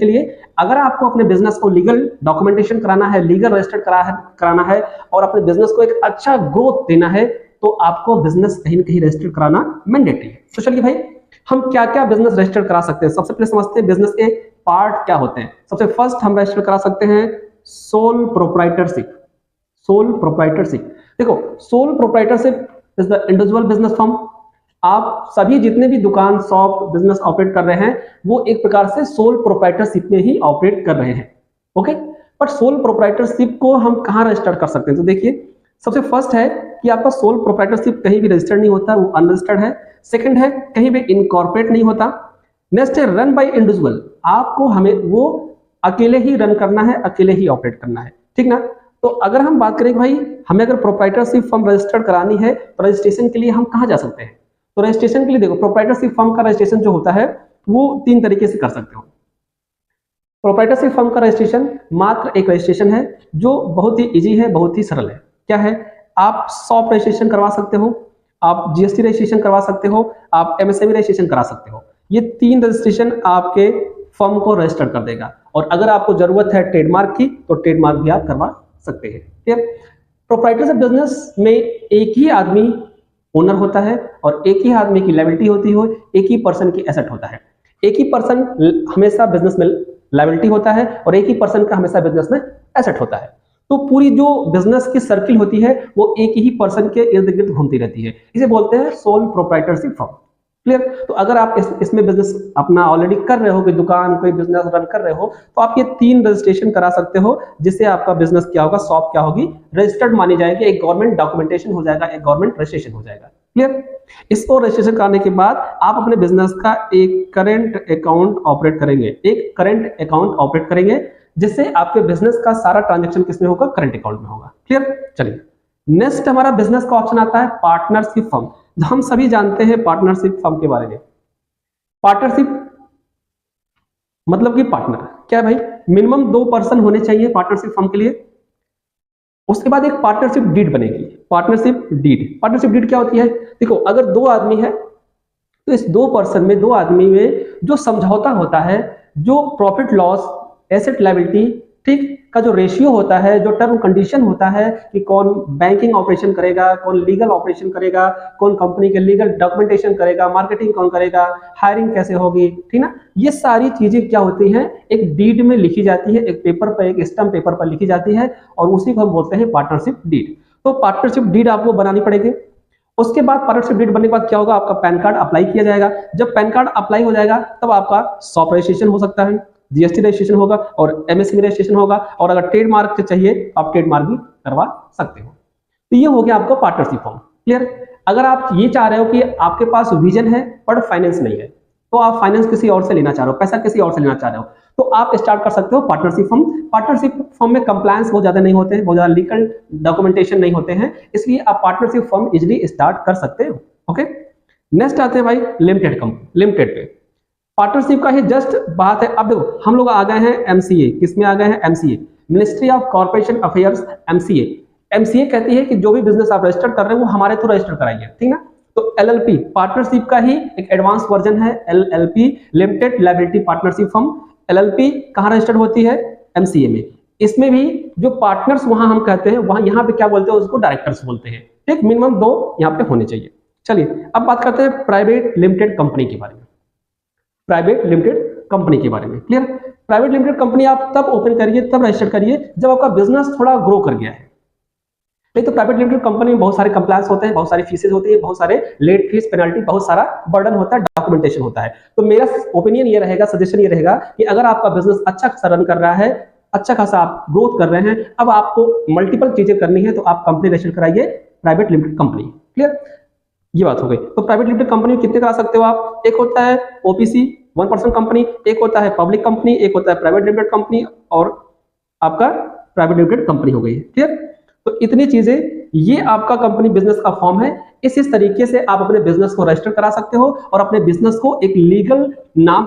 के लिए अगर आपको अपने बिजनेस को लीगल डॉक्यूमेंटेशन कराना है, लीगल रजिस्टर्ड कराना है और अपने बिजनेस को एक अच्छा ग्रोथ देना है तो आपको बिजनेस कहीं ना कहीं रजिस्टर्ड कराना मैंडेटरी है। तो चलिए भाई, हम क्या क्या बिजनेस रजिस्टर्ड करा सकते हैं। सबसे पहले समझते हैं बिजनेस के पार्ट क्या होते हैं। सबसे फर्स्ट हम रजिस्टर करा सकते हैं सोल प्रोप्राइटरशिप। सोल प्रोप्राइटरशिप, देखो sole proprietorship is the individual business firm. आप सभी जितने भी दुकान, शॉप, बिजनेस ऑपरेट कर रहे हैं वो एक प्रकार से सोल प्रोप्राइटरशिप में ही ऑपरेट कर रहे हैं। ओके, बट सोल प्रोप्राइटरशिप को हम कहाँ रजिस्टर कर सकते हैं? तो देखिए, सबसे फर्स्ट है कि आपका सोल प्रोप्राइटरशिप कहीं भी रजिस्टर्ड नहीं होता, वो अनरजिस्टर्ड है। सेकंड है कहीं भी इनकॉर्पोरेट नहीं होता। नेक्स्ट है रन बाय इंडिविजुअल, आपको हमें वो अकेले ही रन करना है, अकेले ही ऑपरेट करना है, ठीक ना। तो अगर हम बात करें भाई हमें अगर प्रोप्राइटरशिप फर्म रजिस्टर्ड करानी है तो रजिस्ट्रेशन के लिए हम कहाँ जा सकते हैं? तो रजिस्ट्रेशन के लिए देखो, प्रोप्राइटरशिप फर्म का रजिस्ट्रेशन जो होता है वो 3 तरीके से कर सकते हो। प्रोप्राइटरशिप फर्म का रजिस्ट्रेशन मात्र एक रजिस्ट्रेशन है जो बहुत ही इजी है, बहुत ही सरल है। क्या है? आप शॉप रजिस्ट्रेशन करवा सकते हो, आप जीएसटी रजिस्ट्रेशन करवा सकते हो, आप एमएसएमई रजिस्ट्रेशन करा सकते हो। ये 3 रजिस्ट्रेशन आपके फर्म को रजिस्टर कर देगा। और अगर आपको जरूरत है ट्रेडमार्क की तो ट्रेडमार्क भी आप करवा सकते हैं। ठीक, प्रोप्राइटरशिप बिजनेस में एक ही आदमी ओनर होता है और एक ही आदमी की लायबिलिटी होती है, एक ही पर्सन की एसेट होता है। एक ही पर्सन हमेशा बिजनेस में लायबिलिटी होता है और एक ही पर्सन का हमेशा बिजनेस में एसेट होता है। तो पूरी जो बिजनेस की सर्किल होती है वो एक ही पर्सन के इर्द गिर्द घूमती रहती है। इसे बोलते हैं सोल प्रोप्राइटरशिप फर्म। क्लियर? तो अगर आप इसमें बिजनेस अपना ऑलरेडी कर रहे हो, कोई दुकान, कोई बिजनेस रन कर रहे हो, तो आप ये 3 रजिस्ट्रेशन करा सकते हो जिससे आपका बिजनेस क्या होगा, शॉप क्या होगी, रजिस्टर्ड मानी जाएगी, एक गवर्नमेंट डॉक्यूमेंटेशन हो जाएगा, एक गवर्नमेंट रजिस्ट्रेशन हो जाएगा। क्लियर? इसको रजिस्ट्रेशन कराने के बाद आप अपने बिजनेस का एक करंट अकाउंट ऑपरेट करेंगे, एक करंट अकाउंट ऑपरेट करेंगे जिससे आपके बिजनेस का सारा ट्रांजैक्शन किसमें होगा? करंट अकाउंट में होगा। क्लियर? चलिए, नेक्स्ट हमारा बिजनेस का ऑप्शन आता है पार्टनरशिप फर्म। हम सभी जानते हैं पार्टनरशिप फर्म के बारे में। पार्टनरशिप मतलब कि पार्टनर क्या है भाई? मिनिमम 2 पर्सन होने चाहिए पार्टनरशिप फर्म के लिए। उसके बाद एक पार्टनरशिप डीड बनेगी। पार्टनरशिप डीड क्या होती है? देखो, अगर 2 आदमी है तो इस 2 पर्सन में, 2 आदमी में जो समझौता होता है, जो प्रॉफिट लॉस, एसेट लायबिलिटी, ठीक का जो रेशियो होता है, जो टर्म कंडीशन होता है कि कौन बैंकिंग ऑपरेशन करेगा, कौन लीगल ऑपरेशन करेगा, कौन कंपनी के लीगल डॉक्यूमेंटेशन करेगा, मार्केटिंग कौन करेगा, हायरिंग कैसे होगी, ठीक ना। ये सारी चीजें क्या होती हैं? एक डीड में लिखी जाती है, एक पेपर पर, एक स्टैम्प पेपर पर लिखी जाती है और उसी को हम बोलते हैं पार्टनरशिप डीड। तो पार्टनरशिप डीड आपको बनानी पड़ेगी। उसके बाद पार्टनरशिप डीड बनने के बाद क्या होगा? आपका पैन कार्ड अप्लाई किया जाएगा। जब पैन कार्ड अप्लाई हो जाएगा तब आपका शॉप रजिस्ट्रेशन हो सकता है, जीएसटी रजिस्ट्रेशन होगा और एमएसएमई रजिस्ट्रेशन होगा, और अगर ट्रेडमार्क चाहिए आप ट्रेडमार्क भी करवा सकते हो। तो ये हो गया आपका पार्टनरशिप फॉर्म। क्लियर? अगर आप ये चाह रहे हो कि आपके पास विजन है पर फाइनेंस नहीं है, तो आप फाइनेंस किसी और से लेना चाह रहे हो, पैसा किसी और से लेना चाह रहे हो, तो आप स्टार्ट कर सकते हो पार्टनरशिप फर्म। पार्टनरशिप फर्म में कंप्लायंस बहुत ज्यादा नहीं होते हैं, बहुत ज्यादा लीगल डॉक्यूमेंटेशन नहीं होते हैं, इसलिए आप पार्टनरशिप फर्म इजिली स्टार्ट कर सकते हो। ओके, नेक्स्ट आते हैं भाई लिमिटेड कंपनी। लिमिटेड पे पार्टनरशिप का ही जस्ट बात है। अब देखो, हम लोग आ गए हैं एमसीए। किसमें आ गए हैं? MCA, ministry of corporation affairs, MCA. MCA कहती है कि जो भी बिजनेस आप रजिस्टर कर रहे हो वो हमारे थ्रू रजिस्टर कराइए, ठीक ना। तो एलएलपी पार्टनरशिप का ही एक एडवांस वर्जन है, LLP, limited liability partnership firm. LLP कहाँ रजिस्टर्ड होती है? एमसीए में। इसमें भी जो पार्टनर्स वहां हम कहते हैं, वहां यहाँ पे क्या बोलते हैं? उसको डायरेक्टर्स बोलते हैं। ठीक, मिनिमम 2 यहाँ पे होने चाहिए। चलिए अब बात करते हैं प्राइवेट लिमिटेड कंपनी के बारे में। प्राइवेट लिमिटेड कंपनी के बारे में। क्लियर? प्राइवेट लिमिटेड कंपनी आप तब ओपन करिए, तब रजिस्टर करिए जब आपका बिजनेस थोड़ा ग्रो कर गया है। नहीं तो प्राइवेट लिमिटेड कंपनी में बहुत सारे कंप्लायंस होते हैं, बहुत सारी फीसेज होती है, बहुत सारे लेट फीस, पेनल्टी, बहुत सारा बर्डन होता है, डॉक्यूमेंटेशन होता है। तो मेरा ओपिनियन ये रहेगा, सजेशन ये रहेगा कि अगर आपका बिजनेस अच्छा खासा रन कर रहा है, अच्छा खासा आप ग्रोथ कर रहे हैं, अब आपको मल्टीपल चीजें करनी है, तो आप कंपनी रजिस्टर कराइए प्राइवेट लिमिटेड कंपनी। क्लियर? ये बात हो गई। तो प्राइवेट लिमिटेड कंपनी कितने करा सकते हो आप? एक होता है ओपीसी 1% कंपनी, एक होता है पब्लिक कंपनी, एक होता है प्राइवेट लिमिटेड कंपनी, और आपका प्राइवेट लिमिटेड कंपनी हो गई है। क्लियर? तो इतनी चीजें, ये आपका कंपनी बिजनेस का फॉर्म है। इस तरीके से आप अपने बिजनेस को रजिस्टर करा सकते हो और अपने बिजनेस को एक लीगल नाम